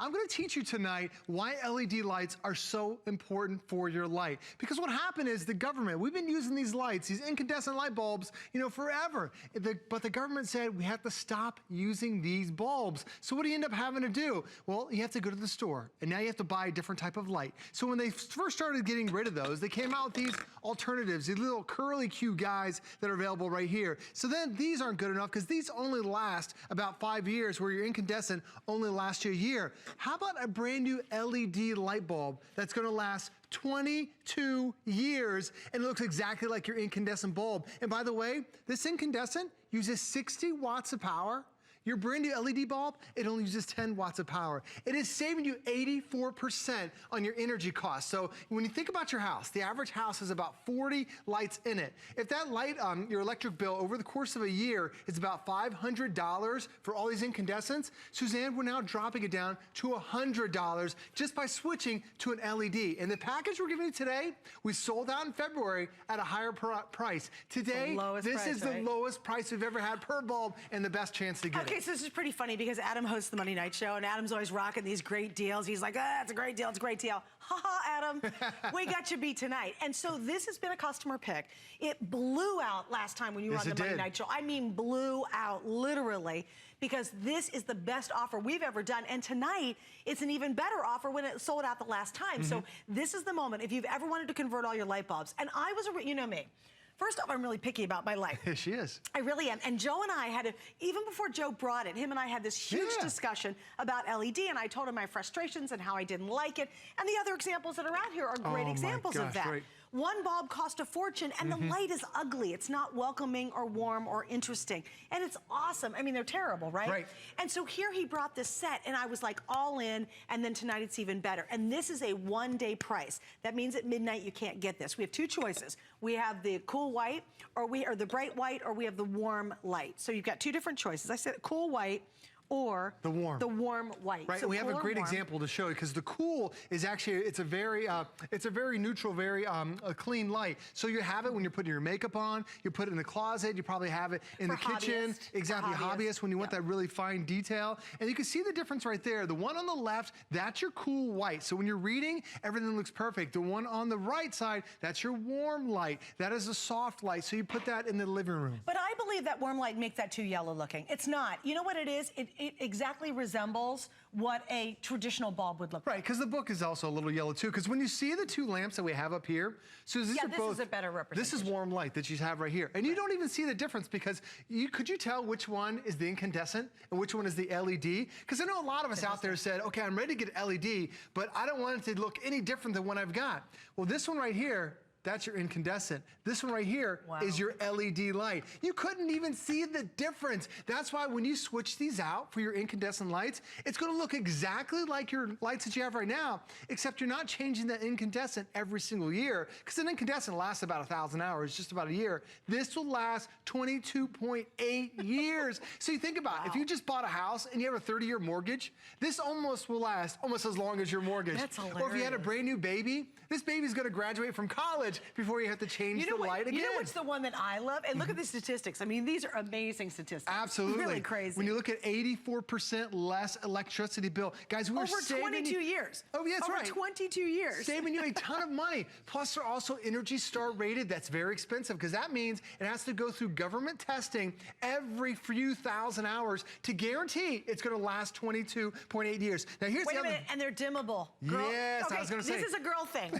I'm gonna teach you tonight why LED lights are so important for your light. Because what happened is the government, we've been using these lights, these incandescent light bulbs, you know, forever. But the government said we have to stop using these bulbs. So what do you end up having to do? Well, you have to go to the store, and now you have to buy a different type of light. So when they first started getting rid of those, they came out with these alternatives, these little curly Q guys that are available right here. So then these aren't good enough because these only last about 5 years, where your incandescent only lasts you a year. How about a brand new LED light bulb that's gonna last 22 years, and it looks exactly like your incandescent bulb. And by the way, this incandescent uses 60 watts of power. Your brand new LED bulb, it only uses 10 watts of power. It is saving you 84% on your energy costs. So when you think about your house, the average house has about 40 lights in it. If that light, your electric bill over the course of a year is about $500 for all these incandescents, Suzanne, we're now dropping it down to $100 just by switching to an LED. And the package we're giving you today, we sold out in February at a higher price. Today, this is the lowest price we've ever had per bulb and the best chance to get it. Okay, so this is pretty funny because Adam hosts the Monday Night Show, and Adam's always rocking these great deals. He's like, it's a great deal, it's a great deal. Ha ha, Adam, we got you beat tonight. And so this has been a customer pick. It blew out last time when you were on the Monday Night Show. I mean, blew out, literally, because this is the best offer we've ever done. And tonight, it's an even better offer when it sold out the last time. So this is the moment, if you've ever wanted to convert all your light bulbs. And I was, you know me. First off, I'm really picky about my light. She is. I really am. And Joe and I had, even before Joe brought it, him and I had this huge discussion about LED, and I told him my frustrations and how I didn't like it. And the other examples that are out here are great examples of that. Right. One bulb cost a fortune, and the light is ugly. It's not welcoming or warm or interesting. And it's awesome. I mean, they're terrible, right? Right. And so here he brought this set, and I was like all in, and then tonight it's even better. And this is a one-day price. That means at midnight you can't get this. We have two choices. We have the cool white, or the bright white, or we have the warm light. So you've got two different choices. I said cool white, or the warm white. Right, so we have a great example to show you, because the cool is actually, it's a very neutral, very a clean light. So you have it when you're putting your makeup on, you put it in the closet, you probably have it in the kitchen. Exactly, hobbyist, when you want that really fine detail. And you can see the difference right there. The one on the left, that's your cool white. So when you're reading, everything looks perfect. The one on the right side, that's your warm light. That is a soft light, so you put that in the living room. But I believe that warm light makes that too yellow looking. It's not. You know what it is? It exactly resembles what a traditional bulb would look like. Right, because the book is also a little yellow too, because when you see the two lamps that we have up here, so these are both, this is a better representation. This is warm light that you have right here. And you don't even see the difference, because could you tell which one is the incandescent and which one is the LED? Because I know a lot of us out there said, okay, I'm ready to get LED, but I don't want it to look any different than what I've got. Well, this one right here, that's your incandescent. This one right here is your LED light. You couldn't even see the difference. That's why when you switch these out for your incandescent lights, it's gonna look exactly like your lights that you have right now, except you're not changing that incandescent every single year, because an incandescent lasts about 1,000 hours, just about a year. This will last 22.8 years. So you think about it, if you just bought a house and you have a 30-year mortgage, this almost will last almost as long as your mortgage. That's hilarious. Or if you had a brand new baby, this baby's gonna graduate from college before you have to change the light again. You know what's the one that I love? And look at the statistics. I mean, these are amazing statistics. Absolutely. Really crazy. When you look at 84% less electricity bill. Guys, we're saving... Over 22 years. Oh, yeah, that's right. Over 22 years. Saving you a ton of money. Plus, they're also Energy Star rated. That's very expensive, because that means it has to go through government testing every few thousand hours to guarantee it's going to last 22.8 years. Now, here's Wait a minute, and they're dimmable. Girl, yes, I was going to say. This is a girl thing.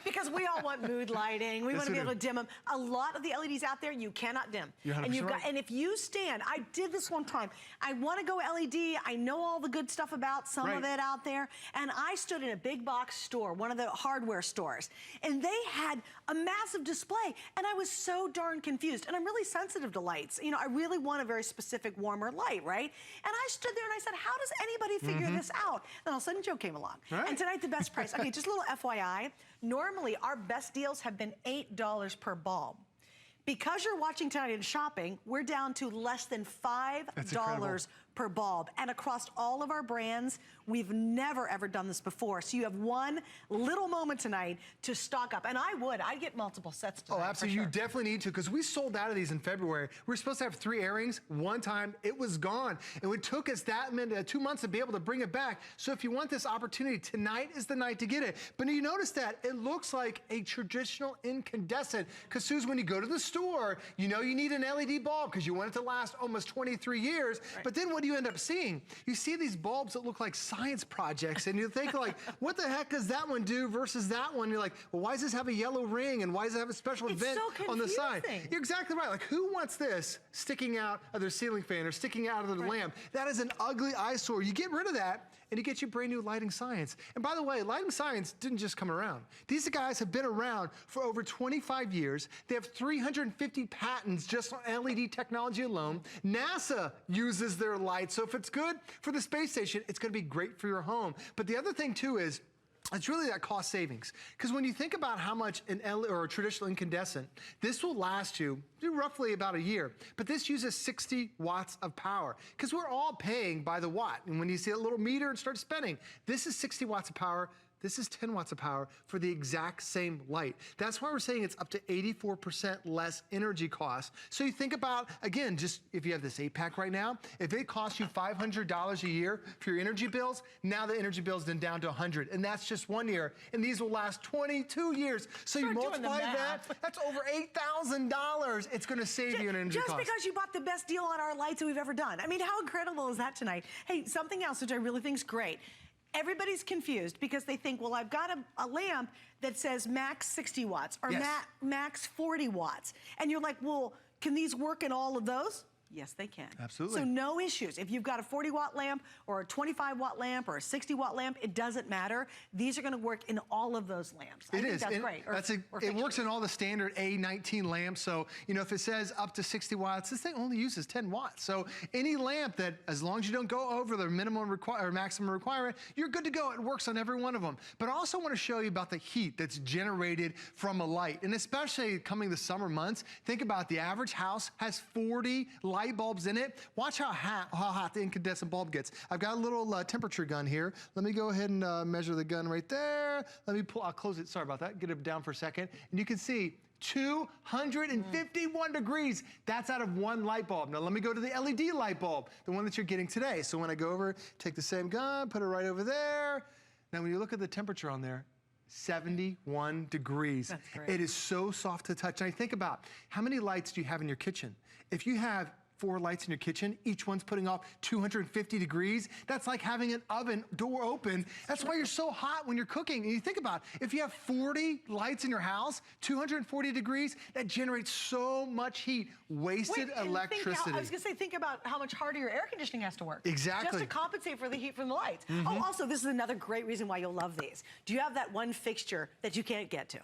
Because we all want mood lighting. We want to be able to dim them. A lot of the LEDs out there, you cannot dim. You're 100% right. And if you stand, I did this one time. I want to go LED. I know all the good stuff about some of it out there. And I stood in a big box store, one of the hardware stores, and they had a massive display. And I was so darn confused. And I'm really sensitive to lights. You know, I really want a very specific warmer light, right? And I stood there and I said, how does anybody figure this out? And all of a sudden, Joe came along. And tonight, the best price. Okay, just a little FYI. Normally, our best deals have been $8 per bulb. Because you're watching tonight and shopping, we're down to less than $5 per bulb. And across all of our brands, we've never ever done this before. So you have one little moment tonight to stock up. And I'd get multiple sets tonight. Oh, absolutely. You definitely need to, because we sold out of these in February. We were supposed to have 3 airings. One time, it was gone. And it took us that 2 months to be able to bring it back. So if you want this opportunity, tonight is the night to get it. But you notice that it looks like a traditional incandescent. Because, Suze, when you go to the store, you know you need an LED bulb because you want it to last almost 23 years. Right. But then what do you end up seeing? You see these bulbs that look like science projects, and you think like, what the heck does that one do versus that one? You're like, well, why does this have a yellow ring, and why does it have a special vent on the side? You're exactly right. Like, who wants this sticking out of their ceiling fan or sticking out of their lamp? That is an ugly eyesore. You get rid of that, and you get you brand new lighting science. And by the way, lighting science didn't just come around. These guys have been around for over 25 years. They have 350 patents just on LED technology alone. NASA uses their lights, so if it's good for the space station, it's gonna be great for your home. But the other thing too is, it's really that cost savings. Because when you think about how much an LED or a traditional incandescent, this will last you roughly about a year. But this uses 60 watts of power. Because we're all paying by the watt. And when you see a little meter and start spinning, this is 60 watts of power. This is 10 watts of power for the exact same light. That's why we're saying it's up to 84% less energy cost. So you think about, again, just if you have this 8-pack right now, if it costs you $500 a year for your energy bills, now the energy bill's then down to $100. And that's just 1 year. And these will last 22 years. So you multiply that, that's over $8,000. It's gonna save you an energy cost. Just because you bought the best deal on our lights that we've ever done. I mean, how incredible is that tonight? Hey, something else which I really think is great. Everybody's confused because they think, well, I've got a lamp that says max 60 watts or max 40 watts. And you're like, well, can these work in all of those? Yes, they can. Absolutely. So no issues. If you've got a 40-watt lamp or a 25-watt lamp or a 60-watt lamp, it doesn't matter. These are going to work in all of those lamps. I think that's great. It works in all the standard A19 lamps. So, you know, if it says up to 60 watts, this thing only uses 10 watts. So any lamp that, as long as you don't go over the minimum or maximum requirement, you're good to go. It works on every one of them. But I also want to show you about the heat that's generated from a light. And especially coming the summer months, think about the average house has 40 light bulbs in it. Watch how hot the incandescent bulb gets. I've got a little temperature gun here. Let me go ahead and measure the gun right there. Let me pull, I'll close it, sorry about that. Get it down for a second. And you can see 251 degrees. That's out of one light bulb. Now let me go to the LED light bulb, the one that you're getting today. So when I go over, take the same gun, put it right over there. Now when you look at the temperature on there, 71 degrees. That's great. It is so soft to touch. And I think about how many lights do you have in your kitchen? If you have 4 lights in your kitchen, each one's putting off 250 degrees. That's like having an oven door open. That's why you're so hot when you're cooking. And you think about, if you have 40 lights in your house, 240 degrees, that generates so much heat, wasted electricity. I was gonna say, think about how much harder your air conditioning has to work. Exactly. Just to compensate for the heat from the lights. Oh, also, this is another great reason why you'll love these. Do you have that one fixture that you can't get to?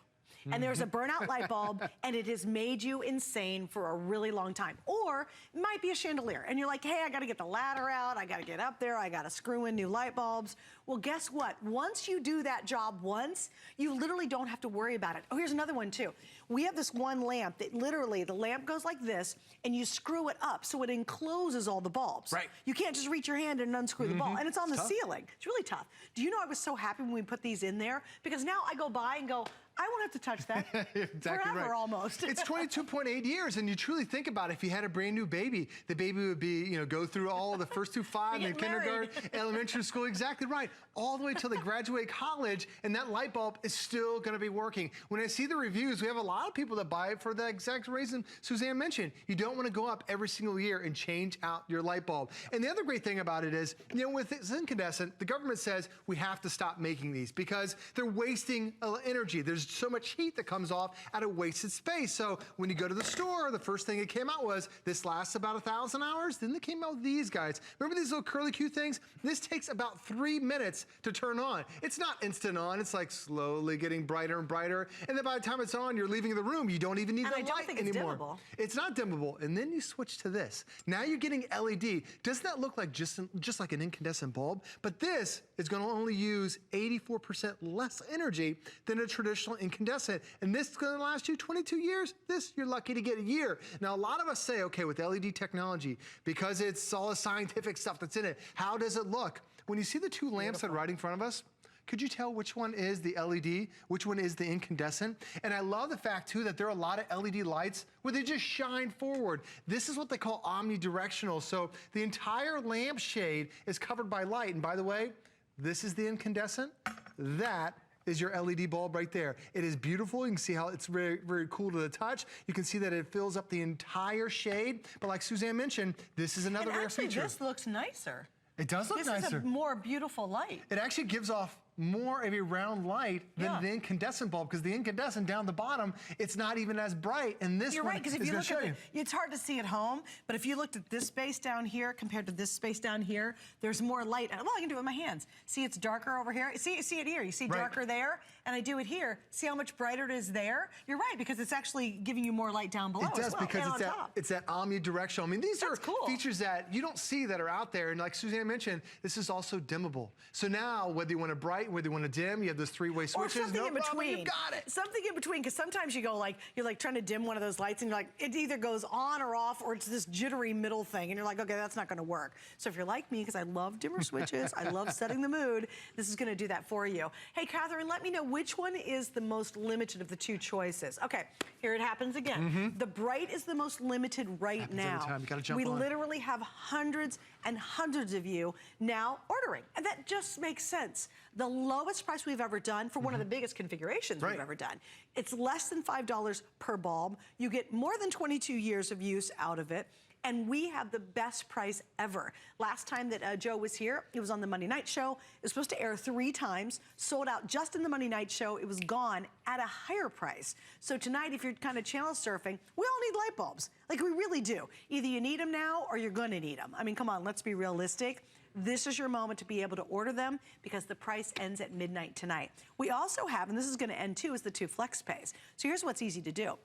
And there's a burnout light bulb, and it has made you insane for a really long time. Or it might be a chandelier, and you're like, hey, I gotta get the ladder out, I gotta get up there, I gotta screw in new light bulbs. Well, guess what? Once you do that job once, you literally don't have to worry about it. Oh, here's another one too. We have this one lamp that literally, the lamp goes like this, and you screw it up so it encloses all the bulbs. Right. You can't just reach your hand and unscrew the bulb, and it's on the ceiling. It's really tough. Do you know I was so happy when we put these in there? Because now I go by and go, I won't have to touch that exactly forever, right. Almost. It's 22.8 years, and you truly think about it, if you had a brand new baby, the baby would be, you know, go through all the first through 5 and kindergarten, elementary school, exactly right, all the way till they graduate college, and that light bulb is still gonna be working. When I see the reviews, we have a lot of people that buy it for the exact reason Suzanne mentioned. You don't wanna go up every single year and change out your light bulb. And the other great thing about it is, you know, with this incandescent, the government says we have to stop making these because they're wasting energy. There's so much heat that comes off at a wasted space. So when you go to the store, the first thing that came out was, this lasts about 1,000 hours. Then they came out with these guys. Remember these little curly Q things? This takes about 3 minutes to turn on. It's not instant on. It's like slowly getting brighter and brighter. And then by the time it's on, you're leaving the room. You don't even need the light anymore. Dimmable. It's not dimmable. And then you switch to this. Now you're getting LED. Doesn't that look like just like an incandescent bulb? But this is going to only use 84% less energy than a traditional omnidirectional incandescent. And this is going to last you 22 years. This, you're lucky to get a year. Now, a lot of us say, okay, with LED technology, because it's all the scientific stuff that's in it, how does it look? When you see the two lamps that are right in front of us, could you tell which one is the LED, which one is the incandescent? And I love the fact, too, that there are a lot of LED lights where they just shine forward. This is what they call omnidirectional. So the entire lampshade is covered by light. And by the way, this is the incandescent. That is your LED bulb right there. It is beautiful. You can see how it's very, very cool to the touch. You can see that it fills up the entire shade. But like Suzanne mentioned, this is another rare feature. Actually, this looks nicer. It does look nicer. This is a more beautiful light. It actually gives off more of a round light than the incandescent bulb, because the incandescent down the bottom, it's not even as bright. And this You're one right, because if you look at it's hard to see at home, but if you looked at this space down here compared to this space down here, there's more light. Well, I can do it with my hands. See, it's darker over here. See it here. You see darker there, and I do it here. See how much brighter it is there? You're right, because it's actually giving you more light down below. It does, as well, because it's that omnidirectional. I mean, these are cool features that you don't see that are out there. And like Suzanne mentioned, this is also dimmable. So now, whether you want to brighten, whether you want to dim, you have those three-way switches. Or something in between. You got it. Something in between, because sometimes you go like, you're like trying to dim one of those lights and you're like, it either goes on or off, or it's this jittery middle thing. And you're like, okay, that's not going to work. So if you're like me, because I love dimmer switches, I love setting the mood, this is going to do that for you. Hey, Catherine, let me know which one is the most limited of the two choices. Okay, here it happens again. The bright is the most limited right now. Every time. You gotta jump we on. literally have hundreds and hundreds of you now ordering. And that just makes sense. The lowest price we've ever done for one of the biggest configurations we've ever done. It's less than $5 per bulb. You get more than 22 years of use out of it. And we have the best price ever. Last time that Joe was here, it was on the Monday Night Show. It was supposed to air 3 times, sold out just in the Monday Night Show. It was gone at a higher price. So tonight, if you're kind of channel surfing, we all need light bulbs. Like, we really do. Either you need them now or you're gonna need them. I mean, come on, let's be realistic. This is your moment to be able to order them, because the price ends at midnight tonight. We also have, and this is gonna end too, is the 2 flex pays. So here's what's easy to do.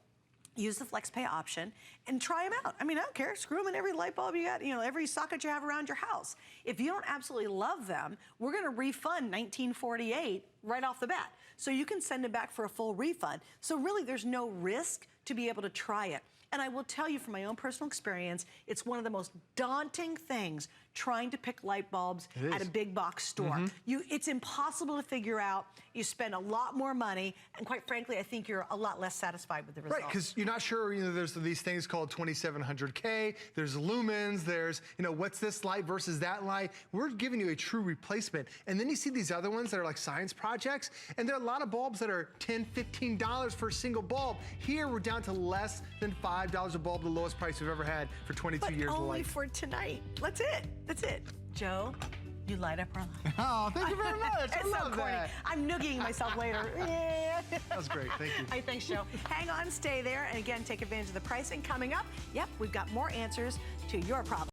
Use the flex pay option and try them out. I mean, I don't care. Screw them in every light bulb you got, you know, every socket you have around your house. If you don't absolutely love them, we're gonna refund $19.48 right off the bat. So you can send it back for a full refund. So really, there's no risk to be able to try it. And I will tell you from my own personal experience, it's one of the most daunting things trying to pick light bulbs at a big box store. It's impossible to figure out. You spend a lot more money, and quite frankly, I think you're a lot less satisfied with the results. Right, because you're not sure, you know, there's these things called 2700K, there's lumens, there's, you know, what's this light versus that light. We're giving you a true replacement. And then you see these other ones that are like science projects, and there are a lot of bulbs that are $10, $15 for a single bulb. Here, we're down to less than $5 a bulb, the lowest price we've ever had for 22 years of light. Only for tonight. That's it. That's it. Joe, you light up our life. Oh, thank you very much. I love that. I'm noogieing myself later. Yeah. That was great. Thank you. Hey, thanks, Joe. Hang on, stay there, and again, take advantage of the pricing coming up. Yep, we've got more answers to your problems.